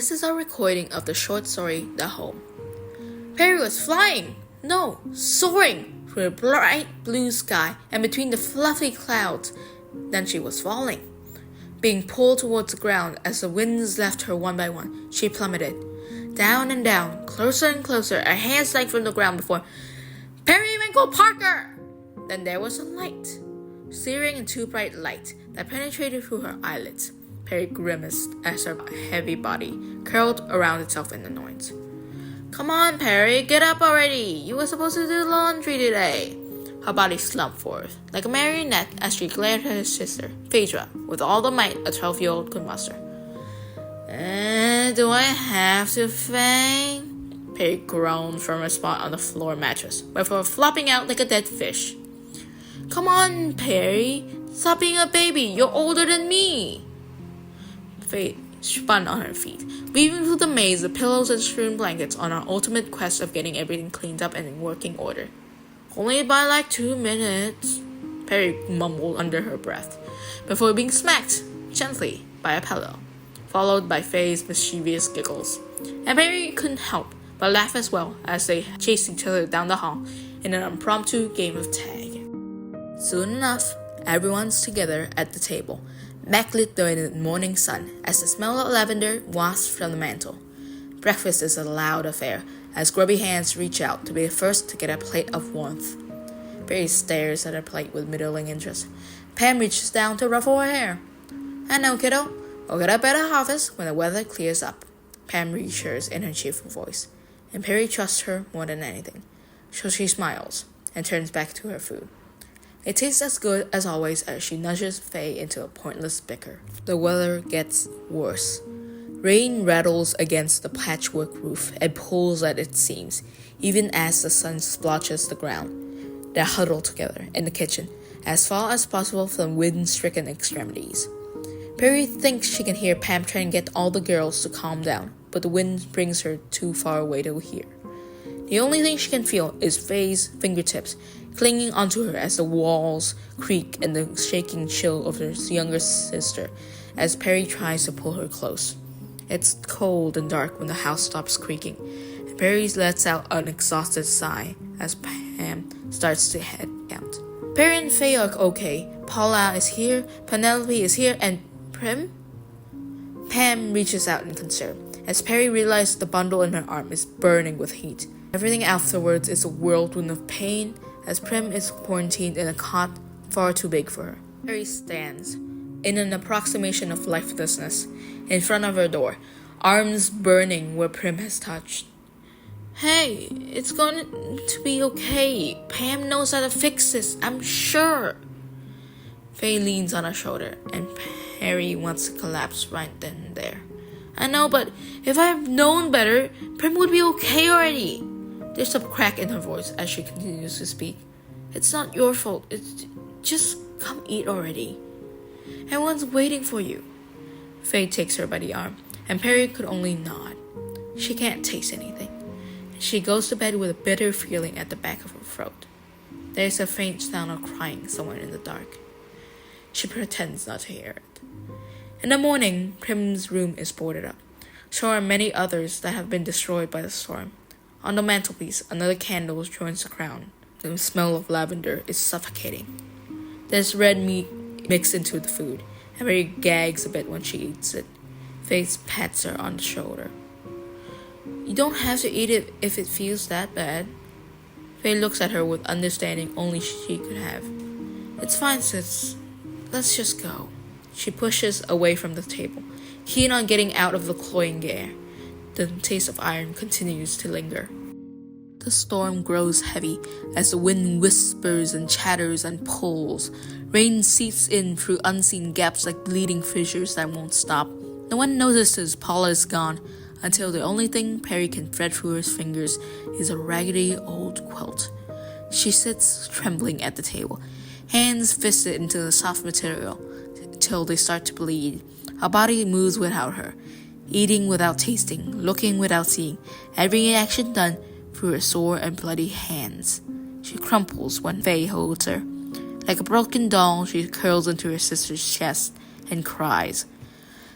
This is a recording of the short story, The Home. Perry was flying, soaring through a bright blue sky and between the fluffy clouds. Then she was falling. Being pulled towards the ground as the winds left her one by one, she plummeted. Down and down, closer and closer, her hands sank from the ground before Periwinkle Parker! Then there was a light, searing and too bright light that penetrated through her eyelids. Perry grimaced as her heavy body curled around itself in annoyance. Come on, Perry, get up already. You were supposed to do laundry today. Her body slumped forward, like a marionette, as she glared at her sister, Phaedra, with all the might a 12-year-old could muster. Do I have to faint? Perry groaned from her spot on the floor mattress, before flopping out like a dead fish. Come on, Perry. Stop being a baby. You're older than me. Faye spun on her feet, weaving through the maze of pillows and strewn blankets on our ultimate quest of getting everything cleaned up and in working order. Only by like 2 minutes, Perry mumbled under her breath, before being smacked gently by a pillow, followed by Faye's mischievous giggles. And Perry couldn't help but laugh as well as they chased each other down the hall in an impromptu game of tag. Soon enough, everyone's together at the table, backlit by the morning sun as the smell of lavender wafts from the mantel. Breakfast is a loud affair as grubby hands reach out to be the first to get a plate of warmth. Perry stares at her plate with middling interest. Pam reaches down to ruffle her hair. I know, kiddo. We'll get up at the office when the weather clears up. Pam reassures in her cheerful voice, and Perry trusts her more than anything. So she smiles and turns back to her food. It tastes as good as always as she nudges Faye into a pointless bicker. The weather gets worse. Rain rattles against the patchwork roof and pulls at its seams, even as the sun splotches the ground. They huddle together in the kitchen, as far as possible from wind-stricken extremities. Perry thinks she can hear Pam trying to get all the girls to calm down, but the wind brings her too far away to hear. The only thing she can feel is Faye's fingertips clinging onto her as the walls creak and the shaking chill of her younger sister as Perry tries to pull her close. It's cold and dark when the house stops creaking, and Perry lets out an exhausted sigh as Pam starts to head count. Perry and Faye are okay. Paula is here, Penelope is here, and Prim? Pam reaches out in concern as Perry realizes the bundle in her arm is burning with heat. Everything afterwards is a whirlwind of pain as Prim is quarantined in a cot far too big for her. Perry stands, in an approximation of lifelessness, in front of her door, arms burning where Prim has touched. Hey, it's going to be okay. Pam knows how to fix this, I'm sure. Faye leans on her shoulder, and Perry wants to collapse right then and there. I know, but if I had known better, Prim would be okay already. There's a crack in her voice as she continues to speak. It's not your fault. It's just come eat already. Everyone's waiting for you. Faye takes her by the arm, and Perry could only nod. She can't taste anything. She goes to bed with a bitter feeling at the back of her throat. There's a faint sound of crying somewhere in the dark. She pretends not to hear it. In the morning, Prim's room is boarded up. So are many others that have been destroyed by the storm. On the mantelpiece, another candle joins the crown. The smell of lavender is suffocating. There's red meat mixed into the food, and Mary gags a bit when she eats it. Faith pats her on the shoulder. You don't have to eat it if it feels that bad. Faye looks at her with understanding only she could have. It's fine, sis. Let's just go. She pushes away from the table, keen on getting out of the cloying air. The taste of iron continues to linger. The storm grows heavy as the wind whispers and chatters and pulls. Rain seeps in through unseen gaps like bleeding fissures that won't stop. No one notices Paula is gone until the only thing Perry can thread through his fingers is a raggedy old quilt. She sits trembling at the table, hands fisted into the soft material till they start to bleed. Her body moves without her, eating without tasting, looking without seeing, every action done through her sore and bloody hands. She crumples when Faye holds her. Like a broken doll, she curls into her sister's chest and cries.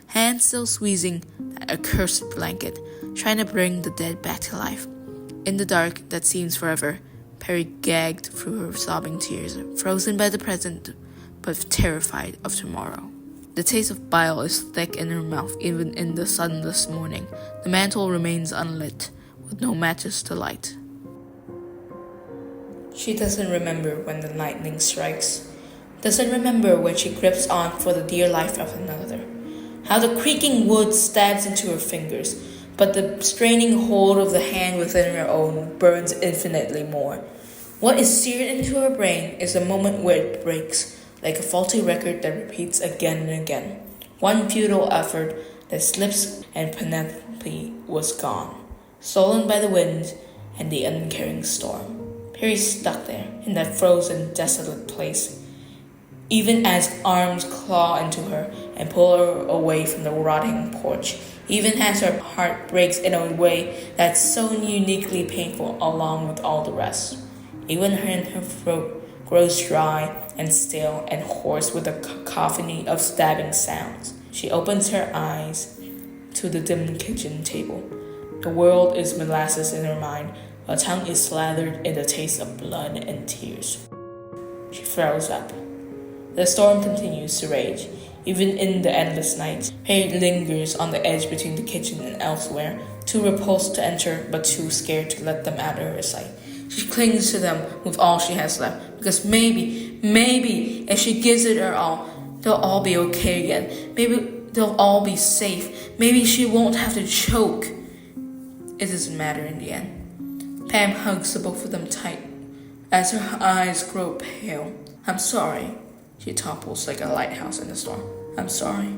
hands still squeezing that accursed blanket, trying to bring the dead back to life. In the dark that seems forever, Perry gagged through her sobbing tears, frozen by the present, but terrified of tomorrow. The taste of bile is thick in her mouth even in the sunless morning. The mantle remains unlit, with no matches to light. She doesn't remember when the lightning strikes, doesn't remember when she grips on for the dear life of another, how the creaking wood stabs into her fingers, but the straining hold of the hand within her own burns infinitely more. What is seared into her brain is the moment where it breaks, like a faulty record that repeats again and again. One futile effort that slips and Penelope was gone, stolen by the wind and the uncaring storm. Perry's stuck there, in that frozen, desolate place, even as arms claw into her and pull her away from the rotting porch, even as her heart breaks in a way that's so uniquely painful along with all the rest. Even her throat grows dry and still and hoarse with a cacophony of stabbing sounds. She opens her eyes to the dim kitchen table. The world is molasses in her mind. Her tongue is slathered in the taste of blood and tears. She throws up. The storm continues to rage. Even in the endless night, Perry lingers on the edge between the kitchen and elsewhere, too repulsed to enter but too scared to let them out of her sight. She clings to them with all she has left, because maybe, if she gives it her all, they'll all be okay again. Maybe they'll all be safe. Maybe she won't have to choke. It doesn't matter in the end. Pam hugs the both of them tight as her eyes grow pale. I'm sorry. She topples like a lighthouse in the storm. I'm sorry.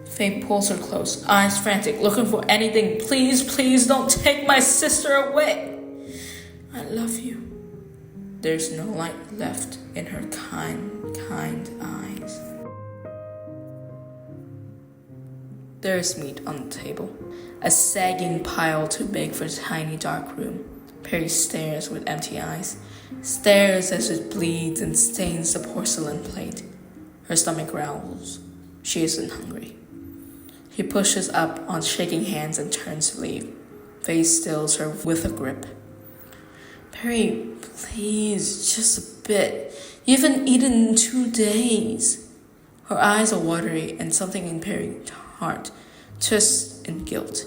Faye pulls her close, eyes frantic, looking for anything. Please don't take my sister away. I love you. There's no light left in her kind eyes. There's meat on the table, a sagging pile too big for the tiny dark room. Perry stares with empty eyes, stares as it bleeds and stains the porcelain plate. Her stomach growls. She isn't hungry. He pushes up on shaking hands and turns to leave. Faye stills her with a grip. Perry, please, just a bit. You haven't eaten in 2 days. Her eyes are watery and something in Perry's heart twists in guilt.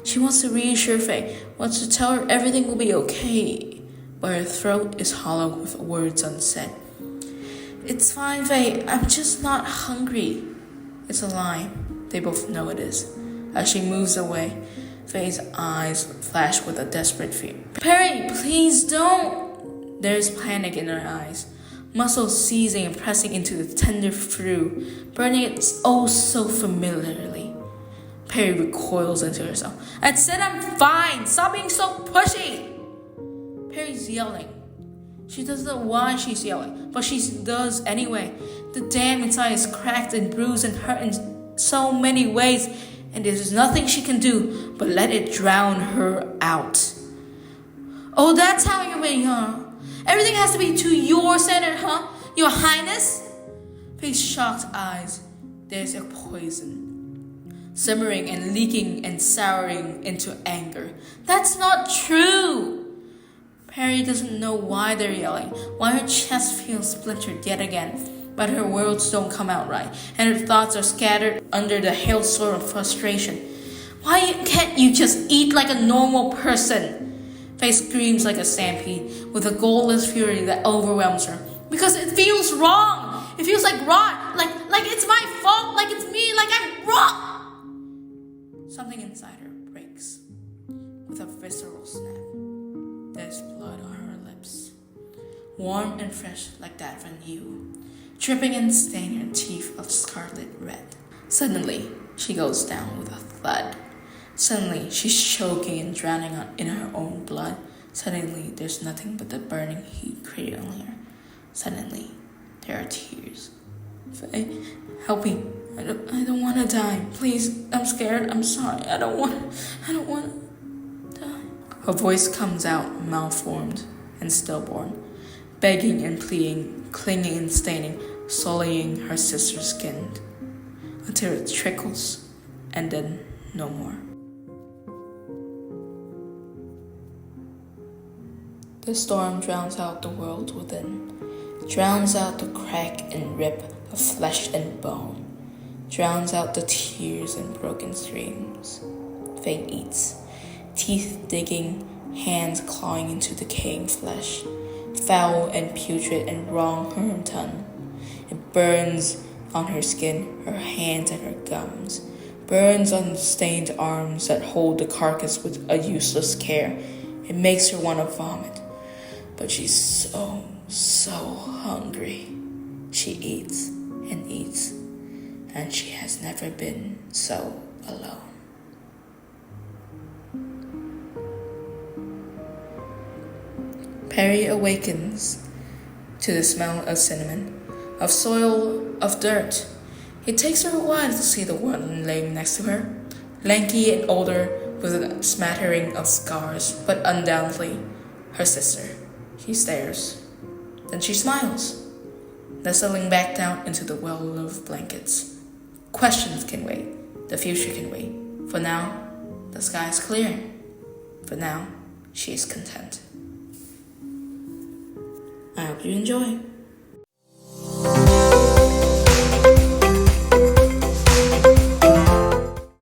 She wants to reassure Faye, wants to tell her everything will be okay, but her throat is hollow with words unsaid. It's fine, Faye, I'm just not hungry. It's a lie. They both know it is. As she moves away, Faye's eyes flash with a desperate fear. Perry, please don't! There's panic in her eyes, muscles seizing and pressing into the tender fruit, burning it oh so familiarly. Perry recoils into herself. I said I'm fine! Stop being so pushy! Perry's yelling. She doesn't know why she's yelling, but she does anyway. The dam inside is cracked and bruised and hurt in so many ways, and there's nothing she can do but let it drown her out. Oh, that's how you really are. Everything has to be to your standard, huh? Your Highness? Faye's shocked eyes. There's a poison, simmering and leaking and souring into anger. That's not true! Perry doesn't know why they're yelling, why her chest feels splintered yet again, but her words don't come out right, and her thoughts are scattered under the hailstorm of frustration. Why can't you just eat like a normal person? Faye screams like a stampede, with a goalless fury that overwhelms her. Because it feels wrong! It feels like wrong! Like it's my fault! Like it's me! Like I'm wrong! Something inside her breaks, with a visceral snap. There's blood on her lips, warm and fresh like that from you, dripping and staining her teeth of scarlet red. Suddenly, she goes down with a thud. Suddenly, she's choking and drowning in her own blood. Suddenly, there's nothing but the burning heat cradling her. Suddenly, there are tears. Faye, help me. I don't want to die. Please, I'm scared. I'm sorry. I don't want to die. Her voice comes out malformed and stillborn, begging and pleading, clinging and staining, sullying her sister's skin. until it trickles, and then no more. The storm drowns out the world within, drowns out the crack and rip of flesh and bone, drowns out the tears and broken streams. Fate eats, teeth digging, hands clawing into decaying flesh, foul and putrid and wrong her tongue. It burns on her skin, her hands and her gums, burns on the stained arms that hold the carcass with a useless care. It makes her want to vomit. But she's so hungry. She eats and eats, and she has never been so alone. Perry awakens to the smell of cinnamon, of soil, of dirt. It takes her a while to see the one laying next to her, lanky and older with a smattering of scars, but undoubtedly her sister. She stares. Then she smiles, nestling back down into the well of blankets. Questions can wait. The future can wait. For now, the sky is clear. For now, she is content. I hope you enjoy.